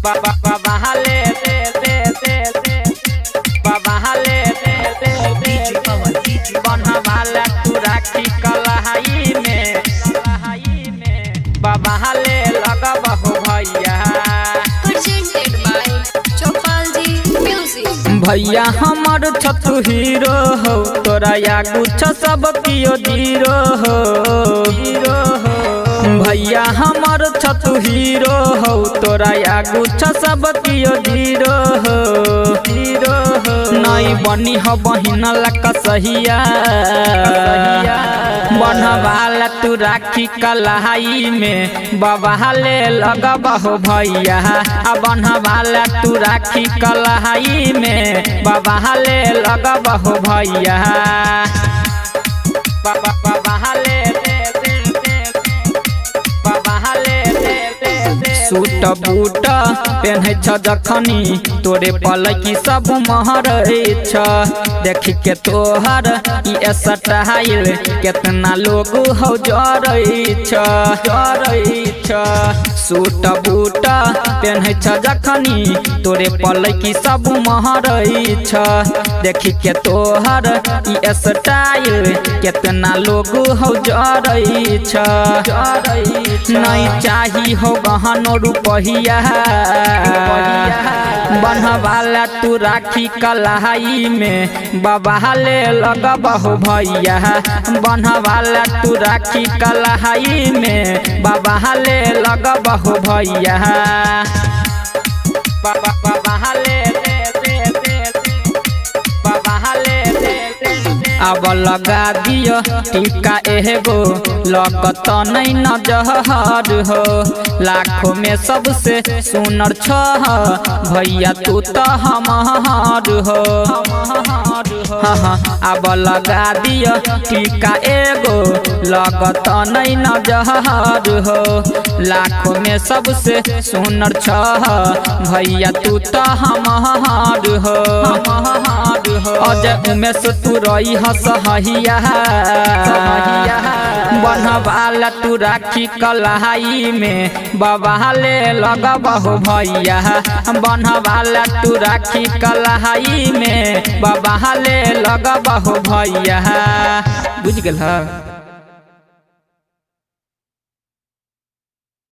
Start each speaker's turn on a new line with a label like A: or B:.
A: बाबा हाले दे दे दे दे बाबा हाले दे दे दे बन्हा वाला तू राखी कलहाई में बाबा हाले लगबहु भैया। भैया हमर छतु हीरो हो तोरा आगू छ सब कियो जीरो हो भैया हमर छतु हीरो हो तोरा आगू छ सब कियो जीरो हो नहीं बनी हो बहिन लक सहिया बनवाला तू राखी कलहाई में बाबा हाले लगबहु भैया बनवाला तू राखी कलहाई में बाबा हाले लगबहु भैया। बाबा हाले दे दे दे बाबा हाले दे दे दे सूट बूट पेन्हे छ जखनी तोरे पलकी सब महरै छ देखी के तोहर ई स्टाइल केतना लोग हो जरै छ सूट बूट पेन्हे छ जखनी तोरे पलकी सब महरै छ देखी के तोहर ई स्टाइल केतना लोग हो जरै छ नहीं चाही हो गहनो रुपहिया बनवाला तू राखी कलहाई में बाबा हाले लगबहु भैया बनवाला तू राखी कलहाई में बाबा हाले लगबहु भैया। बाबा हाले दे दे दे बाबा हाले दे दे अब लगा दियो टीका एगो लगत नहीं नजर हो लाखों में सबसे सुनर छ भैया तू तो हमार हो अब लगा दियो टीका एगो लगत नहीं नजर हो लाखों में सबसे सुनर छ भैया तू तो हमार हो अजय उमेश तू रही हसहिया बनवाला तू राखी कलहाई में बाबा हाले लगबहु भैया बनवाला तू राखी कलहाई में बाबा हाले लगबहु भैया। बुझ गेल।